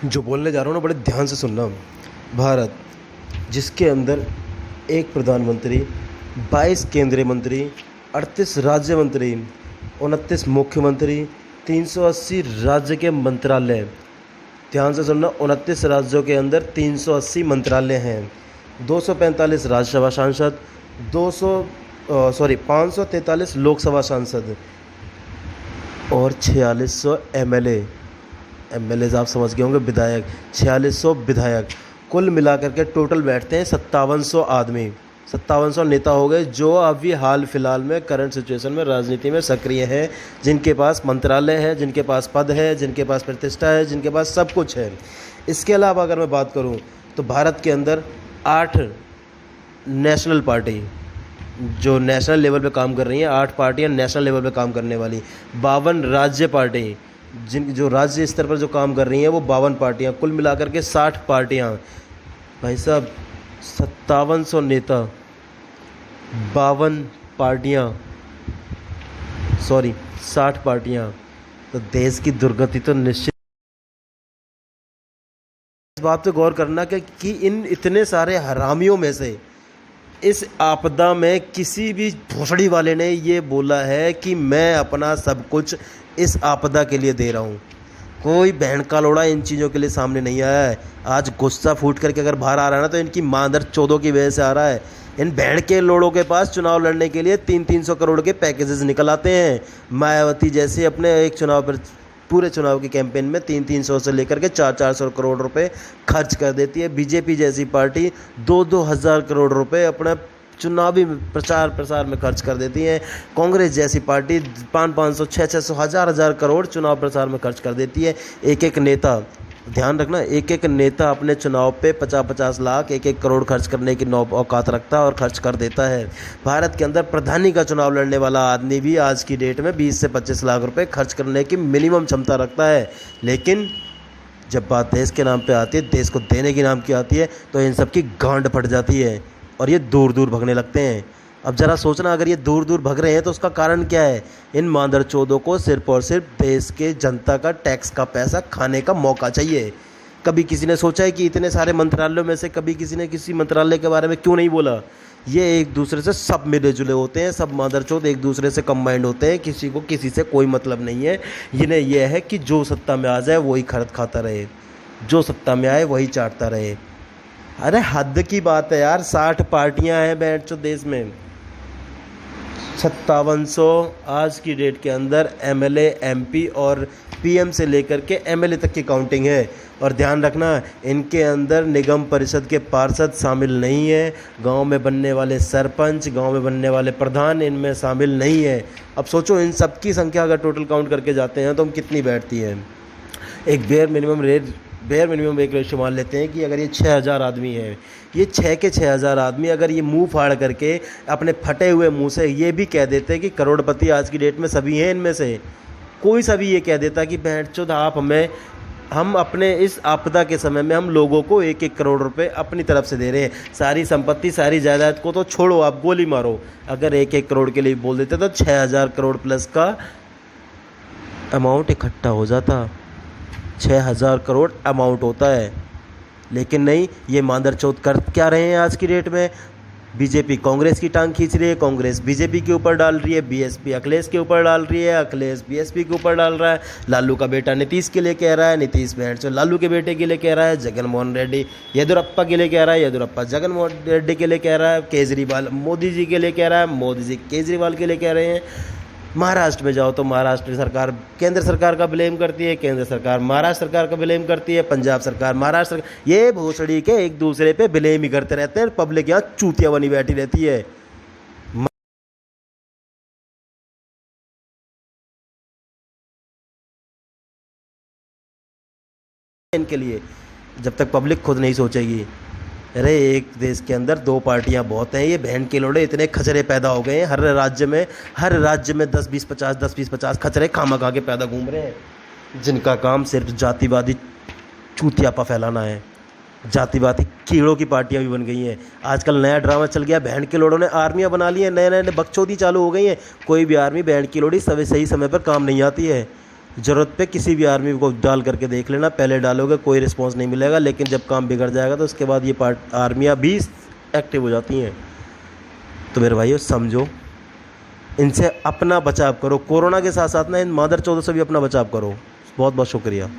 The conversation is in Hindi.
जो बोलने जा रहा हूँ ना, बड़े ध्यान से सुनना। भारत, जिसके अंदर एक प्रधानमंत्री, 22 केंद्रीय मंत्री, 38 राज्य मंत्री, 29 मुख्यमंत्री, 380 राज्य के मंत्रालय। ध्यान से सुनना, 29 राज्यों के अंदर 380 मंत्रालय हैं, 245 राज्यसभा सांसद, 543 लोकसभा सांसद और 4600 एमएलए आप समझ गए होंगे, विधायक, 4600 विधायक। कुल मिलाकर के टोटल बैठते हैं 5700 आदमी, 5700 नेता हो गए, जो अभी हाल फिलहाल में करंट सिचुएशन में राजनीति में सक्रिय हैं, जिनके पास मंत्रालय है, जिनके पास पद है, जिनके पास प्रतिष्ठा है, जिनके पास सब कुछ है। इसके अलावा अगर मैं बात करूं तो भारत के अंदर 8 नेशनल पार्टी जो नेशनल लेवल पे काम कर रही हैं, 8 पार्टियां नेशनल लेवल पे काम करने वाली, 52 राज्य पार्टी जो राज्य स्तर पर जो काम कर रही हैं वो 52 पार्टियां, कुल मिलाकर के 60 पार्टियां। भाई साहब, 5700 नेता, 52 पार्टियां, 60 पार्टियां, तो देश की दुर्गति तो निश्चित। इस बात पे गौर करना कि इन इतने सारे हरामियों में से इस आपदा में किसी भी भोसड़ी वाले ने ये बोला है कि मैं अपना सब कुछ इस आपदा के लिए दे रहा हूँ। कोई बहन का लोड़ा इन चीज़ों के लिए सामने नहीं आया है। आज गुस्सा फूट करके अगर बाहर आ रहा है ना, तो इनकी मादर चौदों की वजह से आ रहा है। इन बहन के लोड़ों के पास चुनाव लड़ने के लिए 300 करोड़ के पैकेजेस निकल आते हैं। मायावती जैसे अपने एक चुनाव पर, पूरे चुनाव की कैंपेन में 300 से लेकर के 400 करोड़ रुपए खर्च कर देती है। बीजेपी जैसी पार्टी 2 हज़ार करोड़ रुपए अपना चुनावी प्रचार प्रसार में खर्च कर देती हैं। कांग्रेस जैसी पार्टी 500, 600, हज़ार करोड़ चुनाव प्रचार में खर्च कर देती है। एक एक नेता, ध्यान रखना, एक एक नेता अपने चुनाव पे 50-50 लाख, 1-1 करोड़ खर्च करने की औकात रखता है और खर्च कर देता है। भारत के अंदर प्रधानी का चुनाव लड़ने वाला आदमी भी आज की डेट में 20 से 25 लाख रुपए खर्च करने की मिनिमम क्षमता रखता है। लेकिन जब बात देश के नाम पे आती है, देश को देने के नाम की आती है, तो इन सब की गांड फट जाती है और ये दूर दूर भगने लगते हैं। अब ज़रा सोचना, अगर ये दूर दूर भग रहे हैं तो उसका कारण क्या है? इन मादरचोदों को सिर्फ और सिर्फ देश के जनता का टैक्स का पैसा खाने का मौका चाहिए। कभी किसी ने सोचा है कि इतने सारे मंत्रालयों में से कभी किसी ने किसी मंत्रालय के बारे में क्यों नहीं बोला? ये एक दूसरे से सब मिले जुले होते हैं, सब मादरचोद एक दूसरे से कंबाइंड होते हैं, किसी को किसी से कोई मतलब नहीं है। इन्हें यह है कि जो सत्ता में आ जाए वही खरीद खाता रहे, जो सत्ता में आए वही चाटता रहे। अरे हद की बात है यार, 60 पार्टियां हैं बैठ चो देश में, 5700 आज की डेट के अंदर एमएलए, एमपी और पीएम से लेकर के एमएलए तक की काउंटिंग है। और ध्यान रखना, इनके अंदर निगम परिषद के पार्षद शामिल नहीं है, गांव में बनने वाले सरपंच, गांव में बनने वाले प्रधान इनमें शामिल नहीं है। अब सोचो, इन सब की संख्या अगर टोटल काउंट करके जाते हैं तो हम कितनी बैठती है? एक बेयर मिनिमम एक रेशियो मान लेते हैं कि अगर ये 6000 आदमी हैं, ये 6 के 6000 आदमी अगर ये मुंह फाड़ करके अपने फटे हुए मुंह से ये भी कह देते हैं कि करोड़पति आज की डेट में सभी हैं, इनमें से कोई सभी ये कह देता कि भेंटचोद आप हम अपने इस आपदा के समय में हम लोगों को 1-1 करोड़ रुपए अपनी तरफ से दे रहे हैं, सारी संपत्ति सारी जायदाद को तो छोड़ो, आप गोली मारो, अगर 1-1 करोड़ के लिए बोल देते तो 6000 करोड़ प्लस का अमाउंट इकट्ठा हो जाता, 6000 करोड़ अमाउंट होता है। लेकिन नहीं, ये मादरचोद कर क्या रहे हैं आज की डेट में? बीजेपी कांग्रेस की टांग खींच रही है, कांग्रेस बीजेपी के ऊपर डाल रही है, बीएसपी अखिलेश के ऊपर डाल रही है, अखिलेश बीएसपी के ऊपर डाल रहा है, लालू का बेटा नीतीश के लिए कह रहा है, नीतीश बहन लालू के बेटे के लिए कह रहा है, जगनमोहन रेड्डी येदियुरप्पा के लिए कह रहा है, येदियुरप्पा जगनमोहन रेड्डी के लिए कह रहा है, केजरीवाल मोदी जी के लिए कह रहा है, मोदी जी केजरीवाल के लिए कह रहे हैं। महाराष्ट्र में जाओ तो महाराष्ट्र सरकार केंद्र सरकार का ब्लेम करती है, केंद्र सरकार महाराष्ट्र सरकार का ब्लेम करती है, पंजाब सरकार महाराष्ट्र सरकार, ये भोसड़ी के एक दूसरे पे ब्लेम ही करते रहते हैं। पब्लिक यहाँ चूतिया बनी बैठी रहती है। इनके लिए जब तक पब्लिक खुद नहीं सोचेगी। अरे एक देश के अंदर 2 पार्टियां बहुत हैं, ये बहन के लोड़े इतने खचरे पैदा हो गए हैं, हर राज्य में 10-20-50 खचरे खामा खा के पैदा घूम रहे हैं, जिनका काम सिर्फ जातिवादी चूतियापा फैलाना है। जातिवादी कीड़ों की पार्टियां भी बन गई हैं। आजकल नया ड्रामा चल गया, बहन के लोड़ों ने आर्मियां बना ली हैं, नए नए बकचोदी चालू हो गई हैं। कोई भी आर्मी बहन की लोड़ी सही समय पर काम नहीं आती है। ज़रूरत पे किसी भी आर्मी को डाल करके देख लेना, पहले डालोगे कोई रिस्पांस नहीं मिलेगा, लेकिन जब काम बिगड़ जाएगा तो उसके बाद ये आर्मियाँ भी एक्टिव हो जाती हैं। तो मेरे भाइयों समझो, इनसे अपना बचाव करो, कोरोना के साथ साथ ना इन मादर चौदह से भी अपना बचाव करो। बहुत बहुत शुक्रिया।